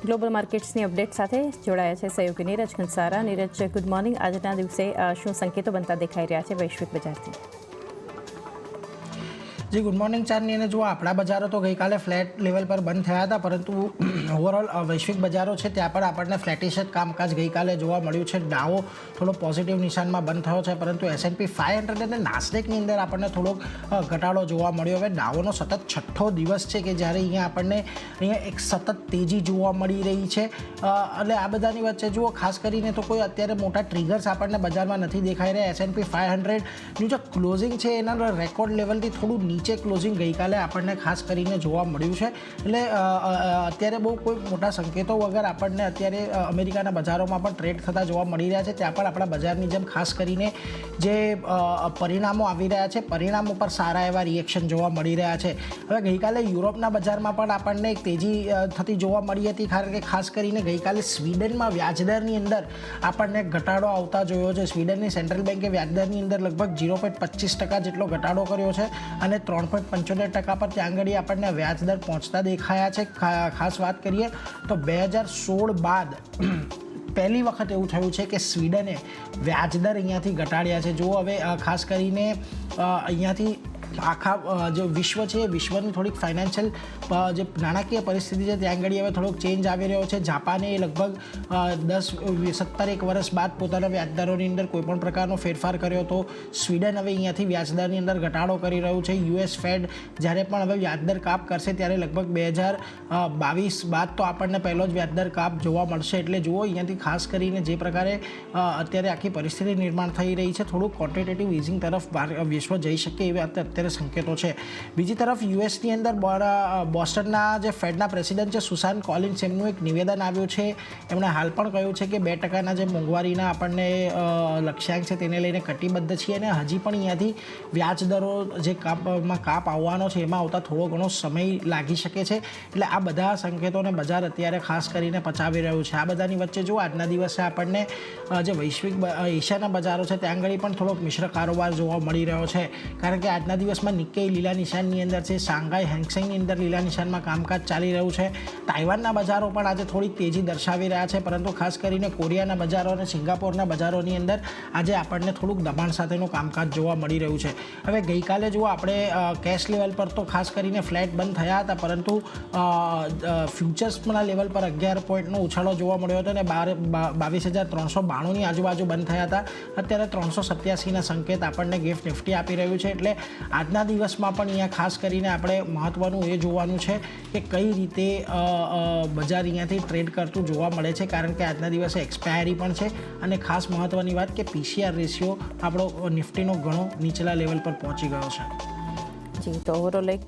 Global માર્કેટ્સની update સાથે જોડાયા છે સહયોગી નીરજ કંસારા। Neeraj, good morning. આજના દિવસે શું સંકેતો બનતા દેખાઈ રહ્યા છે વૈશ્વિક બજારથી? जी गुड मॉर्निंग चांदनी ने जो अपना बजारों तो गई काले फ्लेट लेवल पर बंद थया था, परंतु ओवरऑल वैश्विक बजारों है त्या पर आपने फ्लेटिश ज कामकाज गई काले जोवा मळ्युं छे। डाओ थोड़ो पॉजिटिव निशान में बंद थयो छे, परंतु S&P 500 ने नास्डेकनी अंदर आपने थोड़ो घटाडो जोवा मळ्यो। हवे डाओनो सतत छठ्ठो दिवस है कि ज्यारे अहींया आपने अहींया एक सतत तेजी जोवा मळी रही है। એટલે આ બધાની વચ્ચે જુઓ ખાસ કરીને તો કોઈ અત્યારે મોટા ટ્રિગર્સ આપણને બજારમાં નથી દેખાઈ રહ્યા। S&P 500નું જે ક્લોઝિંગ છે એના રેકોર્ડ લેવલથી થોડું નીચે ક્લોઝિંગ ગઈકાલે આપણને ખાસ કરીને જોવા મળ્યું છે। એટલે અત્યારે બહુ કોઈ મોટા સંકેતો વગર આપણને અત્યારે અમેરિકાના બજારોમાં પણ ટ્રેડ થતા જોવા મળી રહ્યા છે। ત્યાં પણ આપણા બજારની જેમ ખાસ કરીને જે પરિણામો આવી રહ્યા છે પરિણામ ઉપર સારા એવા રિએક્શન જોવા મળી રહ્યા છે। હવે ગઈકાલે યુરોપના બજારમાં પણ આપણને એક તેજી થતી જોવા મળી હતી, કારણ કે ખાસ કરીને ગઈકાલે સ્વીડનમાં વ્યાજદરની અંદર આપણને ઘટાડો આવતા જોયો છે। સ્વીડનની સેન્ટ્રલ બેન્કે વ્યાજદરની અંદર લગભગ 0.25% જેટલો ઘટાડો કર્યો છે અને 3.75% પર ત્યાં આગળ આપણને વ્યાજદર પહોંચતા દેખાયા છે। ખાસ વાત કરીએ તો 2016 બાદ પહેલી વખત એવું થયું છે કે સ્વીડને વ્યાજદર અહીંયાથી ઘટાડ્યા છે। જો હવે ખાસ કરીને અહીંયાથી આખા જે વિશ્વ છે વિશ્વની થોડીક ફાઇનાન્શિયલ જે નાણાકીય પરિસ્થિતિ છે ત્યાં આગળ હવે થોડોક ચેન્જ આવી રહ્યો છે। જાપાને લગભગ 17 વર્ષ બાદ પોતાના વ્યાજદરોની અંદર કોઈપણ પ્રકારનો ફેરફાર કર્યો હતો। સ્વીડન હવે અહીંયાથી વ્યાજદરની અંદર ઘટાડો કરી રહ્યું છે। US ફેડ જ્યારે પણ હવે વ્યાજદર કાપ કરશે ત્યારે લગભગ 2022 બાદ તો આપણને પહેલો જ વ્યાજદર કાપ જોવા મળશે। એટલે જુઓ અહીંયાથી ખાસ કરીને જે પ્રકારે અત્યારે આખી પરિસ્થિતિ નિર્માણ થઈ રહી છે થોડુંક ક્વોન્ટિટેટિવ ઇઝિંગ તરફ વિશ્વ જઈ શકે એવા અત્યારે સંકેતો છે। બીજી તરફ યુએસની અંદર બોસ્ટનના જે ફેડના પ્રેસિડેન્ટ છે સુસાન કોલિન્સ એમનું એક નિવેદન આવ્યું છે। એમણે હાલ પણ કહ્યું છે કે 2%ના જે મોંઘવારીના આપણને લક્ષ્યાંક છે તેને લઈને કટિબદ્ધ છીએ અને હજી પણ અહીંયાથી વ્યાજદરો જે કાપ આવવાનો છે એમાં આવતા થોડો ઘણો સમય લાગી શકે છે। એટલે આ બધા સંકેતોને બજાર અત્યારે ખાસ કરીને પચાવી રહ્યું છે। આ બધાની વચ્ચે જો આજના દિવસે આપણને જે વૈશ્વિક એશિયાના બજારો છે ત્યાં આગળ પણ થોડોક મિશ્ર કારોબાર જોવા મળી રહ્યો છે, કારણ કે આજના દિવસમાં નિક્કેઈ લીલા નિશાનની અંદર છે, શાંઘાઈ હેંગસેંગની અંદર લીલા નિશાનમાં કામકાજ ચાલી રહ્યું છે। તાઇવાનના બજારો પણ આજે થોડીક તેજી દર્શાવી રહ્યા છે, પરંતુ ખાસ કરીને કોરિયાના બજારો અને સિંગાપોરના બજારોની અંદર આજે આપણને થોડુંક દબાણ સાથેનું કામકાજ જોવા મળી રહ્યું છે। હવે ગઈકાલે જુઓ આપણે કેશ લેવલ પર તો ખાસ કરીને ફ્લેટ બંધ થયા હતા, પરંતુ ફ્યુચર્સના લેવલ પર 11 પોઈન્ટનો ઉછાળો જોવા મળ્યો હતો અને 22,392ની આજુબાજુ બંધ થયા હતા। અત્યારે 387ના સંકેત આપણને ગિફ્ટ નિફ્ટી આપી રહ્યું છે। એટલે આજના દિવસમાં પણ અહીંયા ખાસ કરીને આપણે મહત્ત્વનું એ જોવાનું છે કે કઈ રીતે બજાર અહીંયાથી ટ્રેડ કરતું જોવા મળે છે, કારણ કે આજના દિવસે એક્સપાયરી પણ છે અને ખાસ મહત્ત્વની વાત કે PCR રેશિયો આપણો નિફ્ટીનો ઘણો નીચલા લેવલ પર પહોંચી ગયો છે। જી, તો ઓવરઓલ એક